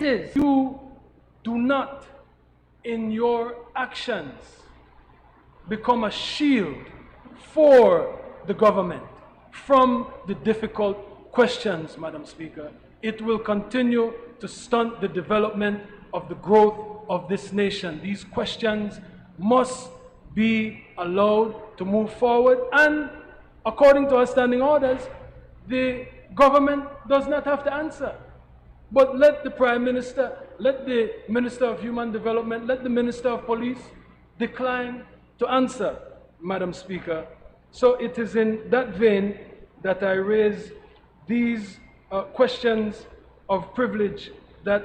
is you do not, in your actions, become a shield for the government from the difficult questions, Madam Speaker, it will continue to stunt the development of the growth of this nation. These questions must be allowed to move forward, and according to our standing orders, the government does not have to answer. But let the Prime Minister, let the Minister of Human Development, let the Minister of Police decline to answer, Madam Speaker. So it is in that vein that I raise these questions of privilege, that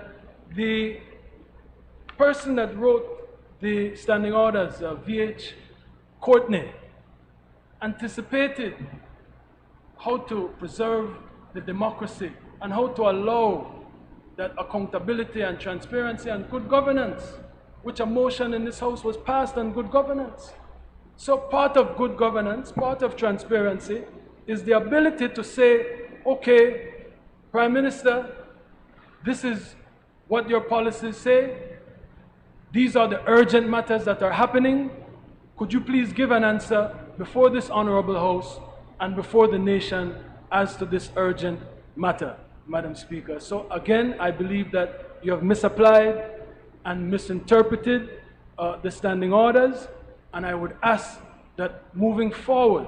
the person that wrote the standing orders, V.H. Courtney, anticipated how to preserve the democracy and how to allow that accountability and transparency and good governance, which a motion in this House was passed on good governance. So part of good governance, part of transparency, is the ability to say, okay, Prime Minister, this is what your policies say. These are the urgent matters that are happening. Could you please give an answer before this honorable House and before the nation as to this urgent matter, Madam Speaker? So again, I believe that you have misapplied and misinterpreted the standing orders, and I would ask that moving forward,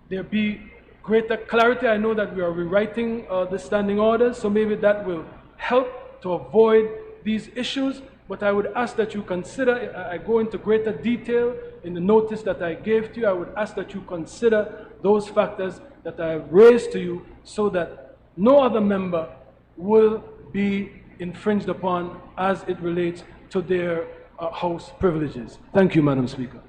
there be greater clarity. I know that we are rewriting the standing orders, so maybe that will help to avoid these issues. But I would ask that you consider, I go into greater detail in the notice that I gave to you, I would ask that you consider those factors that I have raised to you so that no other member will be infringed upon as it relates to their House privileges. Thank you, Madam Speaker.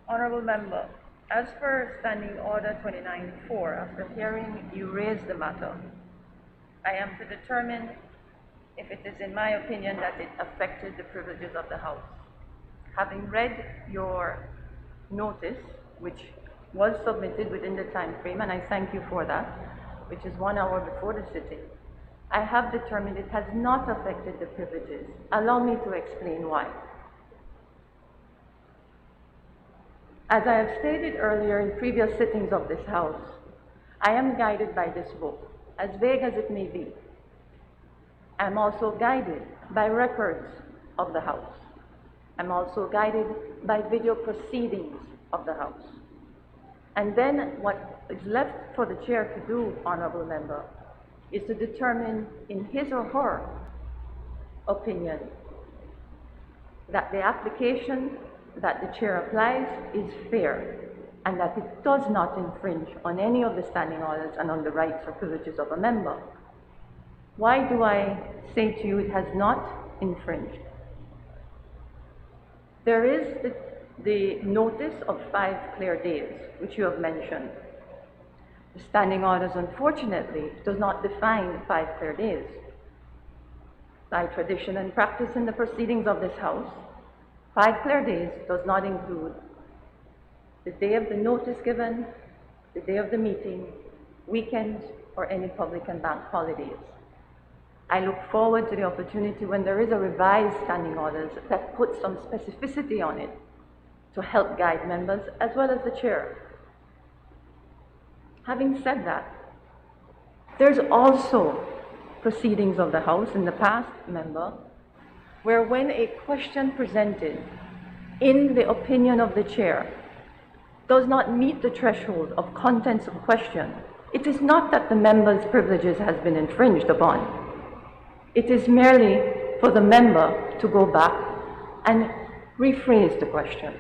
Honourable Member, as per Standing Order 29-4, after hearing you raise the matter, I am to determine if it is in my opinion that it affected the privileges of the House. Having read your notice, which was submitted within the time frame, and I thank you for that, which is 1 hour before the sitting, I have determined it has not affected the privileges. Allow me to explain why. As I have stated earlier in previous sittings of this House, I am guided by this book, as vague as it may be. I am also guided by records of the House. I'm also guided by video proceedings of the House. And then what is left for the chair to do, Honourable Member, is to determine in his or her opinion that the application that the chair applies is fair and that it does not infringe on any of the standing orders and on the rights or privileges of a member. Why do I say to you it has not infringed? There is the notice of 5 clear days, which you have mentioned. The standing orders, unfortunately, does not define 5 clear days. By tradition and practice in the proceedings of this House, 5 clear days does not include the day of the notice given, the day of the meeting, weekends, or any public and bank holidays. I look forward to the opportunity when there is a revised standing orders that puts some specificity on it to help guide members as well as the chair. Having said that, there's also proceedings of the House in the past, member, where when a question presented in the opinion of the chair does not meet the threshold of contents of question, it is not that the member's privileges has been infringed upon. It is merely for the member to go back and rephrase the question.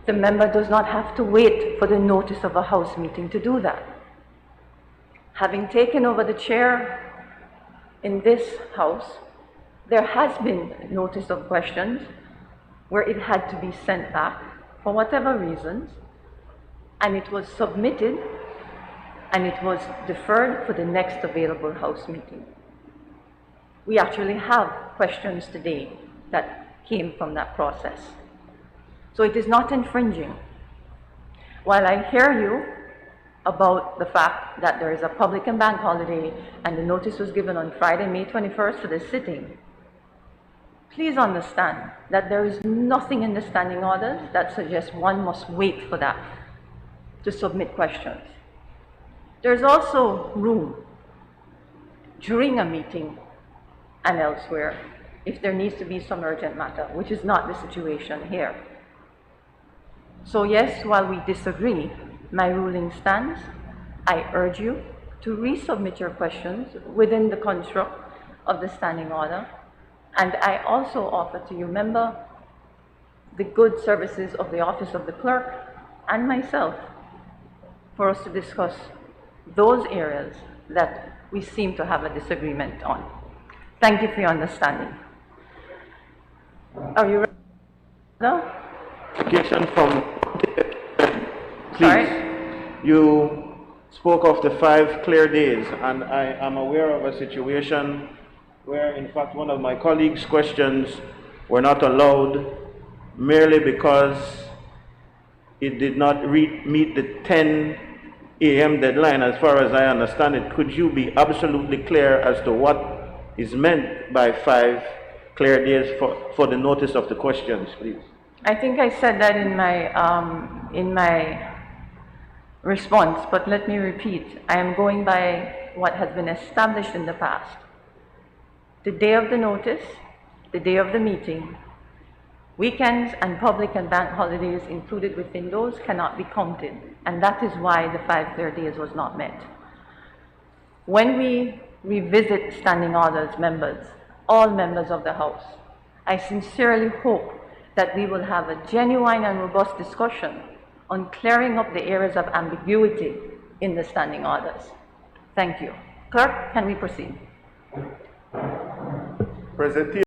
The member does not have to wait for the notice of a House meeting to do that. Having taken over the chair in this House, there has been notice of questions where it had to be sent back for whatever reasons, and it was submitted and it was deferred for the next available House meeting. We actually have questions today that came from that process. So it is not infringing. While I hear you, about the fact that there is a public and bank holiday and the notice was given on Friday, May 21st for this sitting. Please understand that there is nothing in the standing orders that suggests one must wait for that to submit questions. There's also room during a meeting and elsewhere if there needs to be some urgent matter, which is not the situation here. So yes, while we disagree, my ruling stands. I urge you to resubmit your questions within the construct of the standing order. And I also offer to you, member, the good services of the Office of the Clerk and myself for us to discuss those areas that we seem to have a disagreement on. Thank you for your understanding. Are you ready? No? Application from... Please. Sorry? You spoke of the 5 clear days, and I am aware of a situation where, in fact, one of my colleagues' questions were not allowed merely because it did not meet the 10 a.m. deadline, as far as I understand it. Could you be absolutely clear as to what is meant by 5 clear days for the notice of the questions, please? I think I said that in my response, but let me repeat. I am going by what has been established in the past. The day of the notice, the day of the meeting, weekends and public and bank holidays included within those cannot be counted, and that is why the 5 clear days was not met. When we revisit standing orders, members, all members of the House, I sincerely hope that we will have a genuine and robust discussion on clearing up the areas of ambiguity in the standing orders. Thank you. Clerk, can we proceed? Presentation.